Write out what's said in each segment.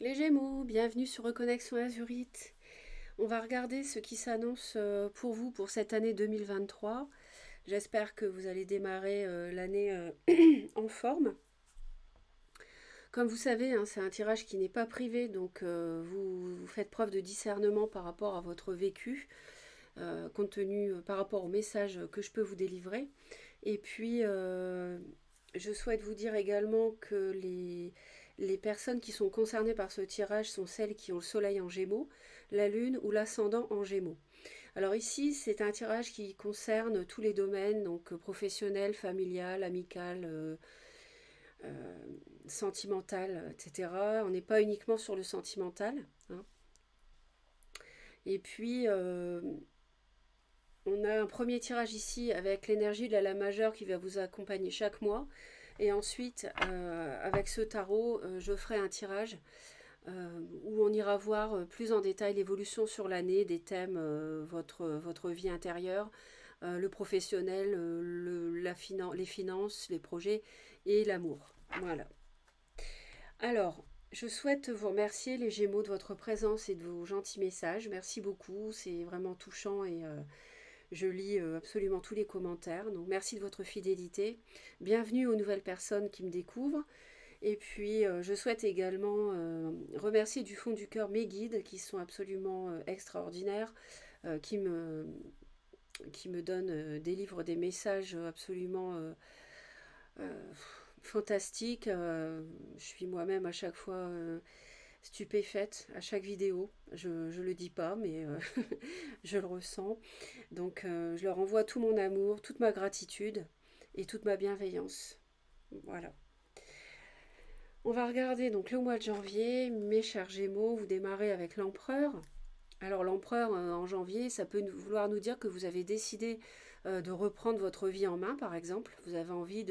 Les Gémeaux, bienvenue sur Reconnexion Azurite. On va regarder ce qui s'annonce pour vous pour cette année 2023. J'espère que vous allez démarrer l'année en forme. Comme vous savez, hein, c'est un tirage qui n'est pas privé, donc vous faites preuve de discernement par rapport à votre vécu, compte tenu par rapport au message que je peux vous délivrer. Et puis, je souhaite vous dire également que les personnes qui sont concernées par ce tirage sont celles qui ont le soleil en gémeaux, la lune ou l'ascendant en gémeaux. Alors ici, c'est un tirage qui concerne tous les domaines, donc professionnel, familial, amical, euh, sentimental, etc. On n'est pas uniquement sur le sentimental, hein. Et puis, on a un premier tirage ici avec l'énergie de la lame majeure qui va vous accompagner chaque mois. Et ensuite, avec ce tarot, je ferai un tirage où on ira voir plus en détail l'évolution sur l'année des thèmes, votre vie intérieure, le professionnel, les finances, les projets et l'amour. Voilà. Alors, je souhaite vous remercier les Gémeaux de votre présence et de vos gentils messages. Merci beaucoup, c'est vraiment touchant et je lis absolument tous les commentaires. Donc merci de votre fidélité. Bienvenue aux nouvelles personnes qui me découvrent. Et puis je souhaite également remercier du fond du cœur mes guides qui sont absolument extraordinaires, euh, qui, me, qui me donnent, délivrent des messages absolument euh, fantastiques. Je suis moi-même à chaque fois stupéfaite à chaque vidéo. Je le dis pas, mais je le ressens. Donc je leur envoie tout mon amour, toute ma gratitude et toute ma bienveillance. Voilà. On va regarder donc le mois de janvier, mes chers Gémeaux, vous démarrez avec l'empereur. Alors l'empereur en janvier, ça peut vouloir nous dire que vous avez décidé de reprendre votre vie en main, par exemple. Vous avez envie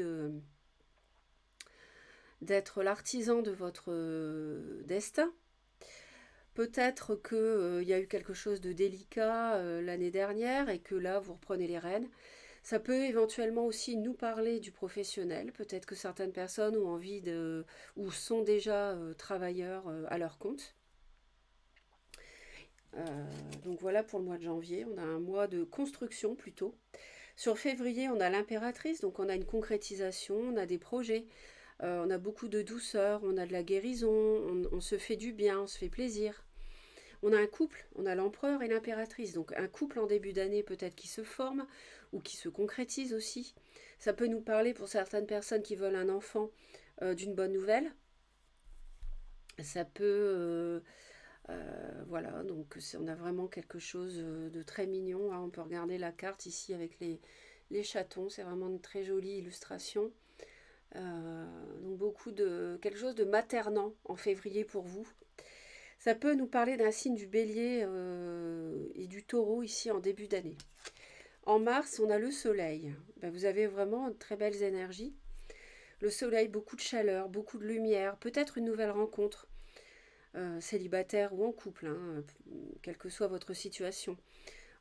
d'être l'artisan de votre destin. Peut-être qu'il y a eu quelque chose de délicat l'année dernière et que là, vous reprenez les rênes. Ça peut éventuellement aussi nous parler du professionnel. Peut-être que certaines personnes ont envie de ou sont déjà travailleurs à leur compte. Donc voilà pour le mois de janvier. On a un mois de construction plutôt. Sur février, on a l'impératrice, donc on a une concrétisation, on a des projets, on a beaucoup de douceur, on a de la guérison, on se fait du bien, on se fait plaisir. On a un couple, on a l'empereur et l'impératrice. Donc un couple en début d'année peut-être qui se forme ou qui se concrétise aussi. Ça peut nous parler pour certaines personnes qui veulent un enfant d'une bonne nouvelle. Ça peut... voilà, donc on a vraiment quelque chose de très mignon, hein. On peut regarder la carte ici avec les chatons. C'est vraiment une très jolie illustration. Donc quelque chose de maternant en février pour vous. Ça peut nous parler d'un signe du bélier et du taureau ici en début d'année. En mars, on a le soleil. Ben, vous avez vraiment de très belles énergies. Le soleil, beaucoup de chaleur, beaucoup de lumière, peut-être une nouvelle rencontre, célibataire ou en couple, hein, quelle que soit votre situation.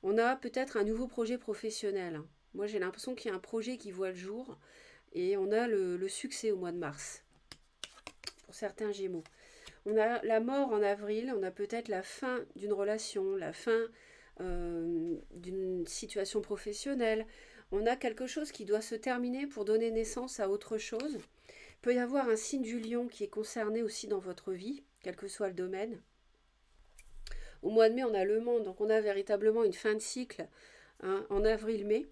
On a peut-être un nouveau projet professionnel. Moi, j'ai l'impression qu'il y a un projet qui voit le jour et on a le succès au mois de mars pour certains Gémeaux. On a la mort en avril, on a peut-être la fin d'une relation, la fin d'une situation professionnelle. On a quelque chose qui doit se terminer pour donner naissance à autre chose. Il peut y avoir un signe du lion qui est concerné aussi dans votre vie, quel que soit le domaine. Au mois de mai, on a le monde, donc on a véritablement une fin de cycle, hein, en avril-mai.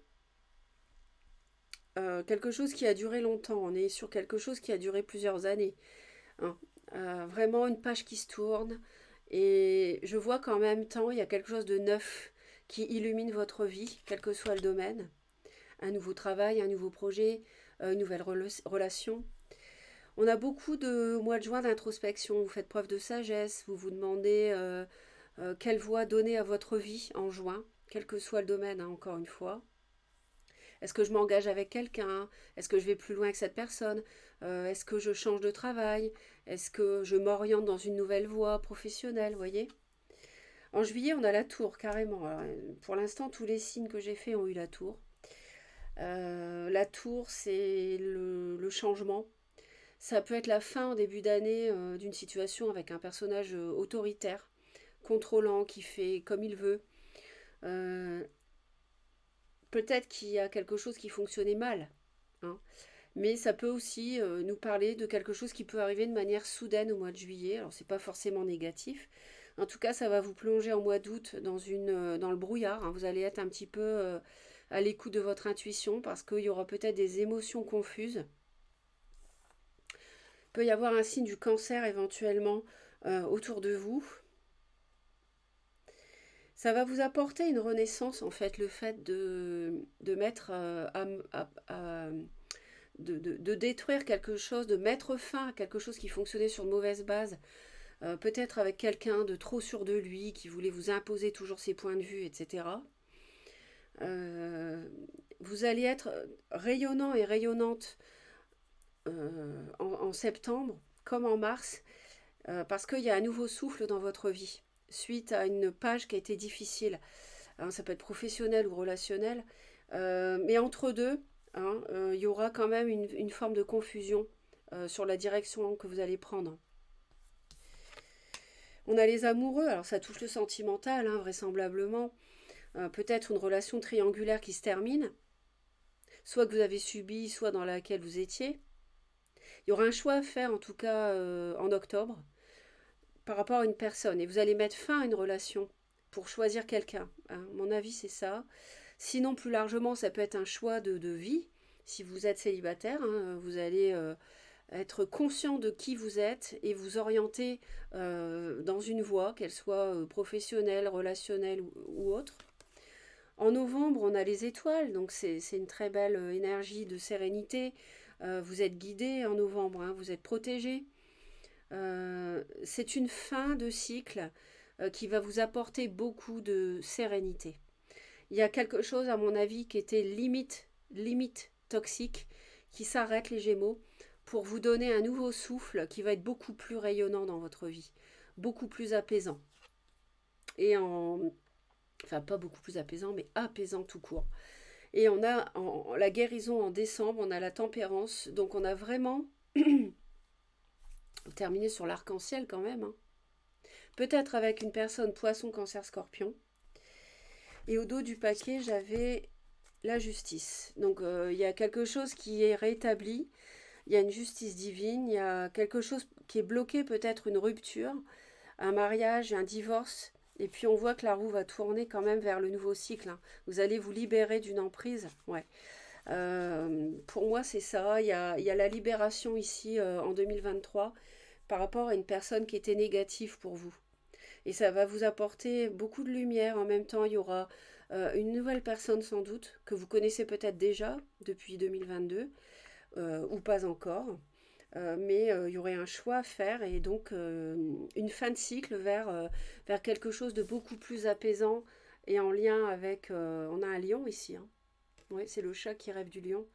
Quelque chose qui a duré longtemps, on est sur quelque chose qui a duré plusieurs années, hein. Vraiment une page qui se tourne. Et je vois qu'en même temps, il y a quelque chose de neuf qui illumine votre vie, quel que soit le domaine. Un nouveau travail, un nouveau projet, une nouvelle relation. On a beaucoup de au mois de juin d'introspection. Vous faites preuve de sagesse. Vous vous demandez quelle voie donner à votre vie en juin, quel que soit le domaine, hein, encore une fois. Est-ce que je m'engage avec quelqu'un? Est-ce que je vais plus loin que cette personne? Est-ce que je change de travail? Est-ce que je m'oriente dans une nouvelle voie professionnelle, voyez? En juillet, on a la tour, carrément. Alors, pour l'instant, tous les signes que j'ai faits ont eu la tour. La tour, c'est le changement. Ça peut être la fin en début d'année d'une situation avec un personnage autoritaire, contrôlant, qui fait comme il veut. Euh, Peut-être qu'il y a quelque chose qui fonctionnait mal, hein. Mais ça peut aussi nous parler de quelque chose qui peut arriver de manière soudaine au mois de juillet. Alors c'est pas forcément négatif. En tout cas, ça va vous plonger en mois d'août dans le brouillard, hein. Vous allez être un petit peu à l'écoute de votre intuition parce qu'il y aura peut-être des émotions confuses. Il peut y avoir un signe du cancer éventuellement autour de vous. Ça va vous apporter une renaissance en fait, le fait de mettre de détruire quelque chose, de mettre fin à quelque chose qui fonctionnait sur de mauvaises bases, peut-être avec quelqu'un de trop sûr de lui, qui voulait vous imposer toujours ses points de vue, etc. Euh, Vous allez être rayonnant et rayonnante en septembre, comme en mars, parce qu'il y a un nouveau souffle dans votre vie, suite à une page qui a été difficile. Hein, ça peut être professionnel ou relationnel, mais entre deux, hein, il y aura quand même une forme de confusion sur la direction que vous allez prendre. On a les amoureux, alors ça touche le sentimental, hein, vraisemblablement. Peut-être une relation triangulaire qui se termine, soit que vous avez subi, soit dans laquelle vous étiez. Il y aura un choix à faire, en tout cas en octobre, par rapport à une personne. Et vous allez mettre fin à une relation pour choisir quelqu'un, hein. Mon avis, c'est ça. Sinon, plus largement, ça peut être un choix de vie. Si vous êtes célibataire, hein, vous allez être conscient de qui vous êtes et vous orienter dans une voie, qu'elle soit professionnelle, relationnelle ou autre. En novembre, on a les étoiles, donc c'est une très belle énergie de sérénité. Vous êtes guidé en novembre, hein, vous êtes protégé. C'est une fin de cycle qui va vous apporter beaucoup de sérénité. Il y a quelque chose, à mon avis, qui était limite toxique, qui s'arrête, les Gémeaux, pour vous donner un nouveau souffle qui va être beaucoup plus rayonnant dans votre vie, beaucoup plus apaisant. Et enfin, pas beaucoup plus apaisant, mais apaisant tout court. Et on a la guérison en décembre, on a la tempérance, donc on a vraiment terminé sur l'arc-en-ciel quand même, hein. Peut-être avec une personne poisson, cancer, scorpion. Et au dos du paquet, j'avais la justice. Donc il y a quelque chose qui est rétabli, il y a une justice divine, il y a quelque chose qui est bloqué, peut-être une rupture, un mariage, un divorce. Et puis on voit que la roue va tourner quand même vers le nouveau cycle, hein. Vous allez vous libérer d'une emprise. Ouais. Pour moi, c'est ça. Il y a la libération ici en 2023 par rapport à une personne qui était négative pour vous. Et ça va vous apporter beaucoup de lumière. En même temps, il y aura une nouvelle personne sans doute que vous connaissez peut-être déjà depuis 2022 ou pas encore. Mais il y aurait un choix à faire et donc une fin de cycle vers quelque chose de beaucoup plus apaisant et en lien avec... on a un lion ici, hein. Oui, c'est le chat qui rêve du lion,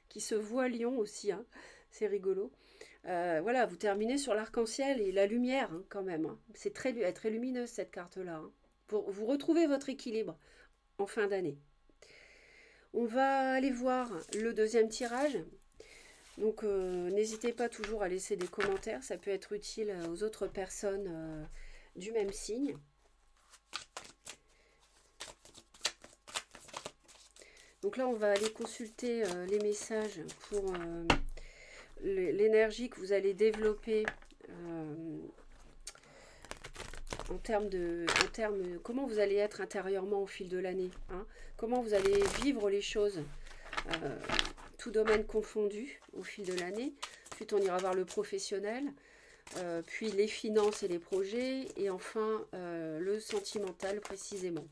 qui se voit lion aussi, hein. C'est rigolo. Voilà, vous terminez sur l'arc-en-ciel et la lumière, hein, quand même, hein. C'est très lumineuse cette carte-là, hein. Pour vous retrouver votre équilibre en fin d'année. On va aller voir le deuxième tirage. Donc n'hésitez pas toujours à laisser des commentaires, ça peut être utile aux autres personnes du même signe. Donc là, on va aller consulter les messages pour l'énergie que vous allez développer comment vous allez être intérieurement au fil de l'année, hein. Comment vous allez vivre les choses, tout domaine confondu au fil de l'année. Ensuite, on ira voir le professionnel, puis les finances et les projets, et enfin le sentimental précisément.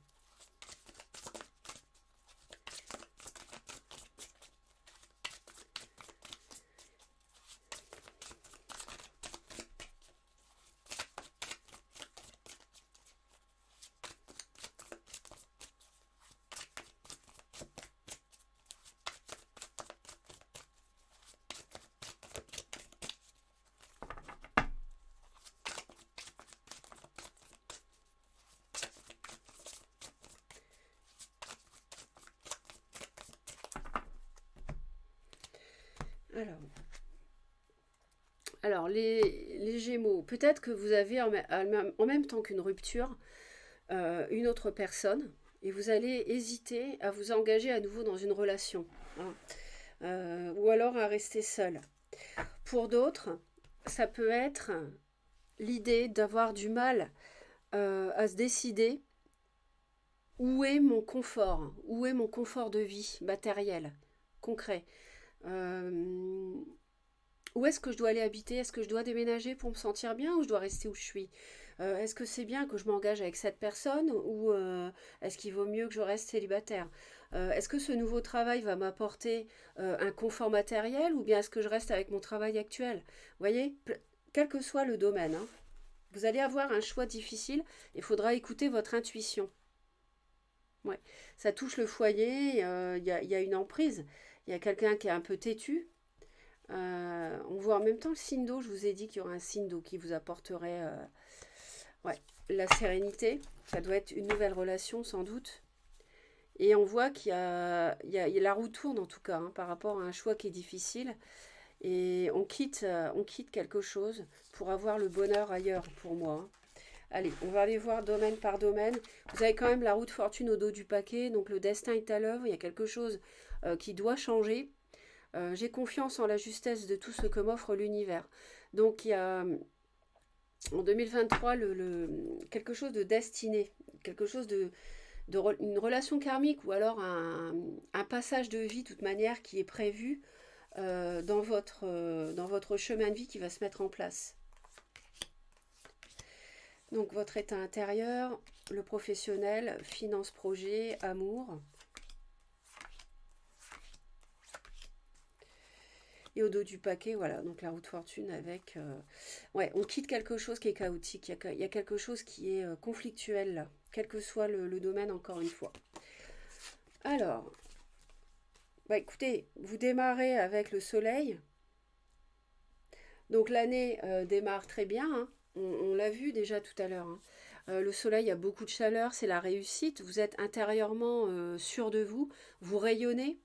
Alors, Alors, les Gémeaux, peut-être que vous avez en même temps qu'une rupture, une autre personne, et vous allez hésiter à vous engager à nouveau dans une relation, hein, ou alors à rester seul. Pour d'autres, ça peut être l'idée d'avoir du mal à se décider où est mon confort de vie matériel, concret. Euh, Où est-ce que je dois aller habiter? Est-ce que je dois déménager pour me sentir bien ou je dois rester où je suis? Est-ce que c'est bien que je m'engage avec cette personne ou est-ce qu'il vaut mieux que je reste célibataire? Est-ce que ce nouveau travail va m'apporter un confort matériel ou bien est-ce que je reste avec mon travail actuel? Vous voyez, quel que soit le domaine, hein, vous allez avoir un choix difficile. Il faudra écouter votre intuition. Ouais. Ça touche le foyer, y a une emprise. Il y a quelqu'un qui est un peu têtu. On voit en même temps le signe d'eau. Je vous ai dit qu'il y aurait un signe d'eau qui vous apporterait ouais, la sérénité. Ça doit être une nouvelle relation sans doute. Et on voit qu'il y a la roue tourne en tout cas hein, par rapport à un choix qui est difficile. Et on quitte quelque chose pour avoir le bonheur ailleurs pour moi, hein. Allez, on va aller voir domaine par domaine. Vous avez quand même la roue de fortune au dos du paquet, donc le destin est à l'œuvre. Il y a quelque chose qui doit changer. J'ai confiance en la justesse de tout ce que m'offre l'univers. Donc il y a en 2023 quelque chose de destiné, quelque chose une relation karmique ou alors un passage de vie de toute manière qui est prévu dans votre chemin de vie qui va se mettre en place. Donc votre état intérieur, le professionnel, finance, projet, amour. Et au dos du paquet, voilà, donc la roue de fortune avec... ouais, on quitte quelque chose qui est chaotique, il y a quelque chose qui est conflictuel là, quel que soit le domaine encore une fois. Alors, bah écoutez, vous démarrez avec le soleil, donc l'année démarre très bien, hein. On l'a vu déjà tout à l'heure, hein. Le soleil a beaucoup de chaleur, c'est la réussite, vous êtes intérieurement sûr de vous, vous rayonnez.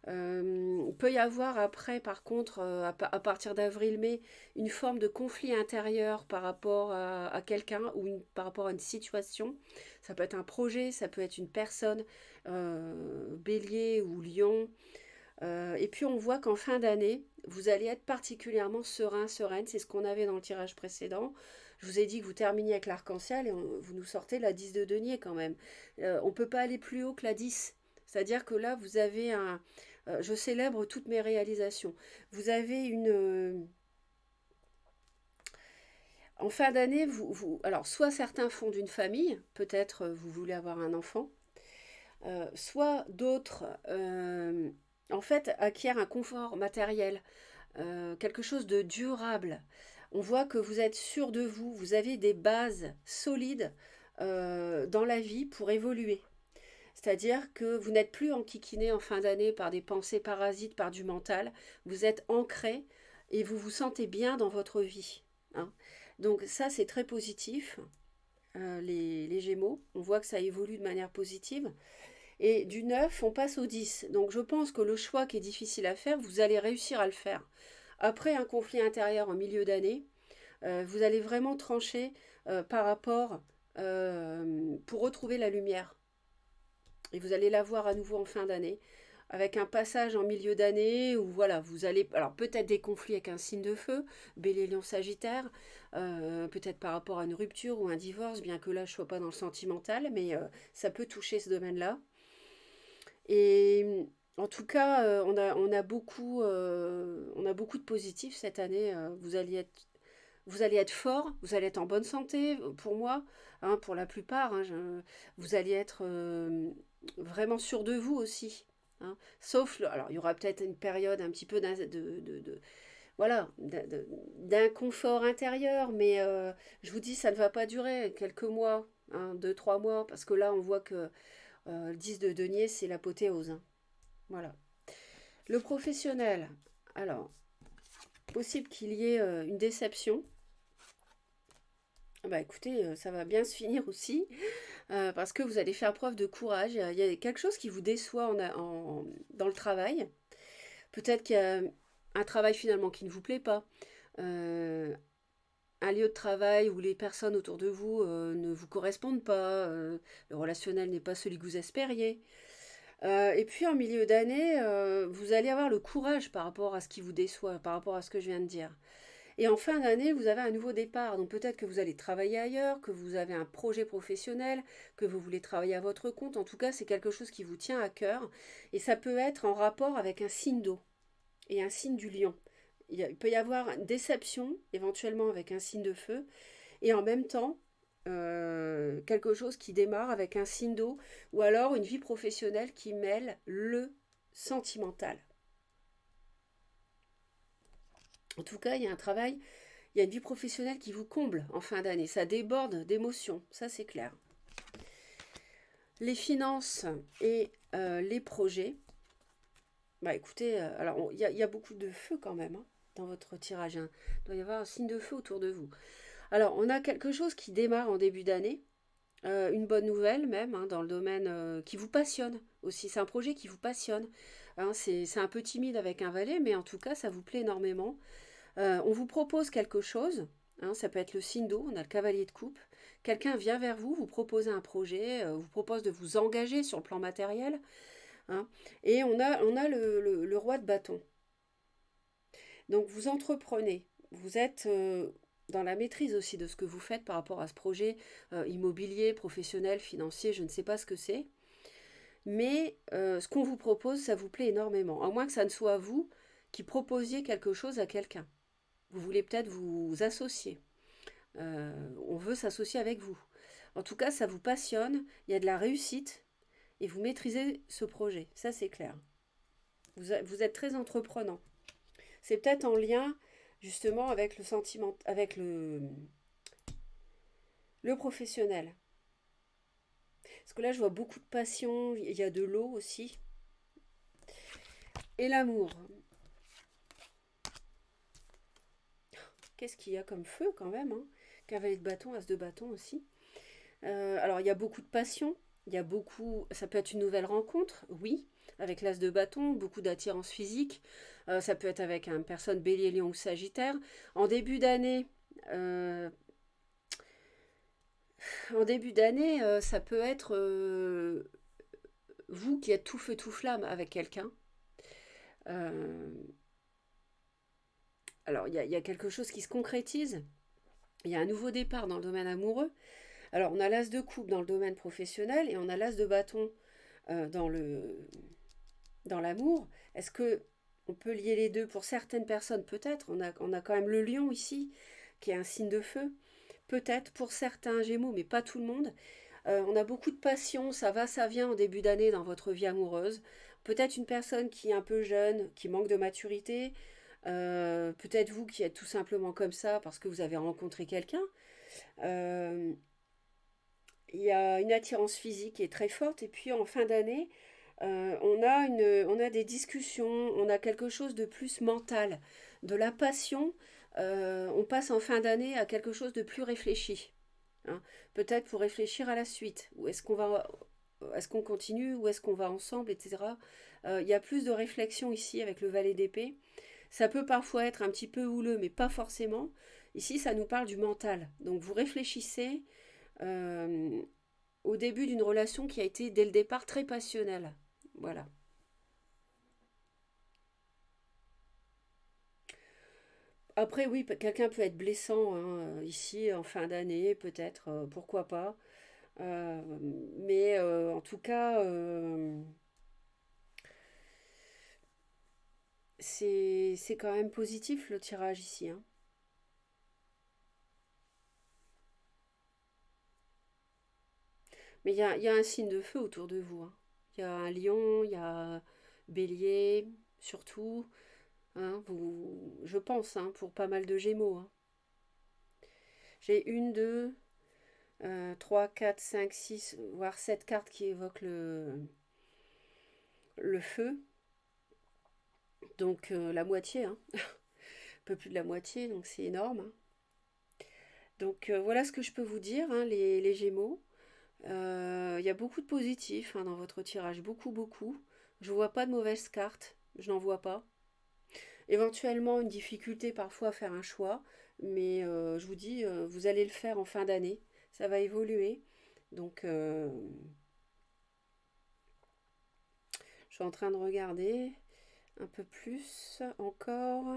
Il peut y avoir après, par contre, à partir d'avril-mai, une forme de conflit intérieur par rapport à quelqu'un ou par rapport à une situation. Ça peut être un projet, ça peut être une personne, bélier ou lion. Et puis on voit qu'en fin d'année, vous allez être particulièrement serein, sereine. C'est ce qu'on avait dans le tirage précédent. Je vous ai dit que vous terminiez avec l'arc-en-ciel et vous nous sortez la 10 de denier quand même. On ne peut pas aller plus haut que la 10. C'est-à-dire que là, vous avez un... je célèbre toutes mes réalisations. Vous avez une... en fin d'année, alors, soit certains font d'une famille, peut-être vous voulez avoir un enfant, soit d'autres, en fait, acquièrent un confort matériel, quelque chose de durable. On voit que vous êtes sûr de vous, vous avez des bases solides dans la vie pour évoluer. C'est-à-dire que vous n'êtes plus enquiquiné en fin d'année par des pensées parasites, par du mental. Vous êtes ancré et vous vous sentez bien dans votre vie, hein. Donc ça, c'est très positif, les Gémeaux. On voit que ça évolue de manière positive. Et du 9, on passe au 10. Donc je pense que le choix qui est difficile à faire, vous allez réussir à le faire. Après un conflit intérieur en milieu d'année, vous allez vraiment trancher par rapport pour retrouver la lumière. Et vous allez la voir à nouveau en fin d'année, avec un passage en milieu d'année où voilà, vous allez, alors peut-être des conflits avec un signe de feu, Bélier, Lion, Sagittaire, peut-être par rapport à une rupture ou un divorce, bien que là je ne sois pas dans le sentimental, mais ça peut toucher ce domaine-là. Et en tout cas, on a beaucoup de positifs cette année. Vous allez être fort, vous allez être en bonne santé, pour moi, hein, pour la plupart. Hein, vous allez être vraiment sûr de vous aussi, hein. Sauf, alors il y aura peut-être une période un petit peu voilà, d'inconfort intérieur, mais je vous dis, ça ne va pas durer quelques mois, hein, 2, 3 mois, parce que là, on voit que le 10 de denier, c'est l'apothéose, hein. Voilà. Le professionnel, alors, possible qu'il y ait une déception. Bah écoutez, ça va bien se finir aussi, parce que vous allez faire preuve de courage. Il y a quelque chose qui vous déçoit dans le travail. Peut-être qu'il y a un travail finalement qui ne vous plaît pas. euh, un lieu de travail où les personnes autour de vous ne vous correspondent pas, le relationnel n'est pas celui que vous espériez. Et puis en milieu d'année, vous allez avoir le courage par rapport à ce qui vous déçoit, par rapport à ce que je viens de dire. Et en fin d'année, vous avez un nouveau départ. Donc peut-être que vous allez travailler ailleurs, que vous avez un projet professionnel, que vous voulez travailler à votre compte. En tout cas, c'est quelque chose qui vous tient à cœur. Et ça peut être en rapport avec un signe d'eau et un signe du lion. Il peut y avoir une déception, éventuellement avec un signe de feu, et en même temps, quelque chose qui démarre avec un signe d'eau, ou alors une vie professionnelle qui mêle le sentimental. En tout cas, il y a un travail, il y a une vie professionnelle qui vous comble en fin d'année. Ça déborde d'émotions, ça c'est clair. Les finances et les projets. Bah écoutez, alors il y a beaucoup de feu quand même hein, dans votre tirage. Hein. Il doit y avoir un signe de feu autour de vous. Alors on a quelque chose qui démarre en début d'année. Une bonne nouvelle même hein, dans le domaine qui vous passionne aussi. C'est un projet qui vous passionne. Hein, c'est un peu timide avec un valet, mais en tout cas ça vous plaît énormément. On vous propose quelque chose, hein, ça peut être le signe d'eau, on a le cavalier de coupe. Quelqu'un vient vers vous, vous propose un projet, vous propose de vous engager sur le plan matériel. Hein, et on a le roi de bâton. Donc vous entreprenez, vous êtes dans la maîtrise aussi de ce que vous faites par rapport à ce projet immobilier, professionnel, financier, je ne sais pas ce que c'est. Mais ce qu'on vous propose, ça vous plaît énormément. À moins que ça ne soit vous qui proposiez quelque chose à quelqu'un. Vous voulez peut-être vous associer. On veut s'associer avec vous. En tout cas, ça vous passionne, il y a de la réussite et vous maîtrisez ce projet. Ça, c'est clair. Vous êtes très entreprenant. C'est peut-être en lien justement avec le sentiment, avec le professionnel. Parce que là, je vois beaucoup de passion, il y a de l'eau aussi. Et l'amour. Qu'est-ce qu'il y a comme feu quand même hein. Cavalier de bâton, as de bâton aussi. Alors, il y a beaucoup de passion. Il y a beaucoup. Ça peut être une nouvelle rencontre, oui, avec l'as de bâton, beaucoup d'attirance physique. Ça peut être avec une personne bélier, lion ou sagittaire. En début d'année, euh, ça peut être vous qui êtes tout feu tout flamme avec quelqu'un. Euh, alors, il y a quelque chose qui se concrétise. Il y a un nouveau départ dans le domaine amoureux. Alors, on a l'as de coupe dans le domaine professionnel et on a l'as de bâton dans dans l'amour. Est-ce que on peut lier les deux pour certaines personnes? Peut-être. On a quand même le lion ici, qui est un signe de feu. Peut-être pour certains gémeaux, mais pas tout le monde. On a beaucoup de passion, ça va, ça vient en début d'année dans votre vie amoureuse. Peut-être une personne qui est un peu jeune, qui manque de maturité. Peut-être vous qui êtes tout simplement comme ça parce que vous avez rencontré quelqu'un. Euh, il y a une attirance physique qui est très forte. Et puis en fin d'année, on a des discussions, on a quelque chose de plus mental, de la passion. On passe en fin d'année à quelque chose de plus réfléchi. Hein. Peut-être pour réfléchir à la suite. Est-ce qu'on continue, ou est-ce qu'on va ensemble, etc. Il y a plus de réflexion ici avec le valet d'épée. Ça peut parfois être un petit peu houleux, mais pas forcément. Ici, ça nous parle du mental. Donc vous réfléchissez euh, au début d'une relation qui a été dès le départ très passionnelle. Voilà. Après, oui, quelqu'un peut être blessant hein, ici en fin d'année, peut-être, pourquoi pas. Euh, mais en tout cas, c'est quand même positif le tirage ici. Hein. Mais il y a un signe de feu autour de vous. Hein. Il y a un lion, il y a bélier, surtout. Hein, je pense, hein, pour pas mal de gémeaux. Hein. J'ai une, deux, 3, 4, 5, 6, voire 7 cartes qui évoquent le feu. Donc la moitié, hein. Un peu plus de la moitié, donc c'est énorme. Hein. Donc voilà ce que je peux vous dire, hein, les Gémeaux. Il y a beaucoup de positifs hein, dans votre tirage, beaucoup, beaucoup. Je vois pas de mauvaises cartes, je n'en vois pas. éventuellement une difficulté parfois à faire un choix, mais je vous dis, vous allez le faire en fin d'année, ça va évoluer. Donc, je suis en train de regarder un peu plus encore.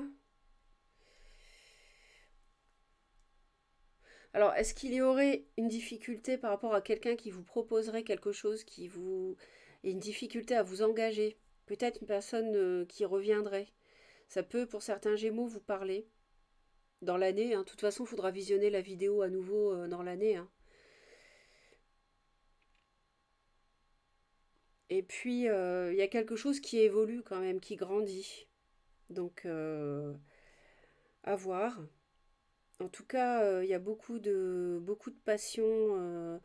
Alors, est-ce qu'il y aurait une difficulté par rapport à quelqu'un qui vous proposerait quelque chose qui vous... et une difficulté à vous engager? Peut-être une personne qui reviendrait. Ça peut, pour certains Gémeaux, vous parler dans l'année, hein. De toute façon, il faudra visionner la vidéo à nouveau dans l'année, hein. Et puis, il y a quelque chose qui évolue quand même, qui grandit. Donc, à voir. En tout cas, il y a beaucoup de passion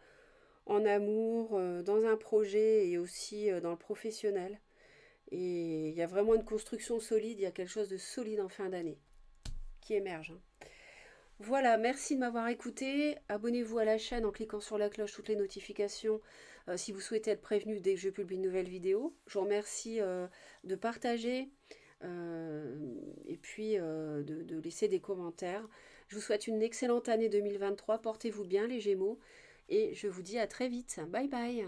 en amour, dans un projet et aussi dans le professionnel. Et il y a vraiment une construction solide, il y a quelque chose de solide en fin d'année qui émerge, hein. Voilà, merci de m'avoir écouté. Abonnez-vous à la chaîne en cliquant sur la cloche, toutes les notifications, si vous souhaitez être prévenu dès que je publie une nouvelle vidéo. Je vous remercie de partager et puis de laisser des commentaires. Je vous souhaite une excellente année 2023. Portez-vous bien les Gémeaux et je vous dis à très vite. Bye bye.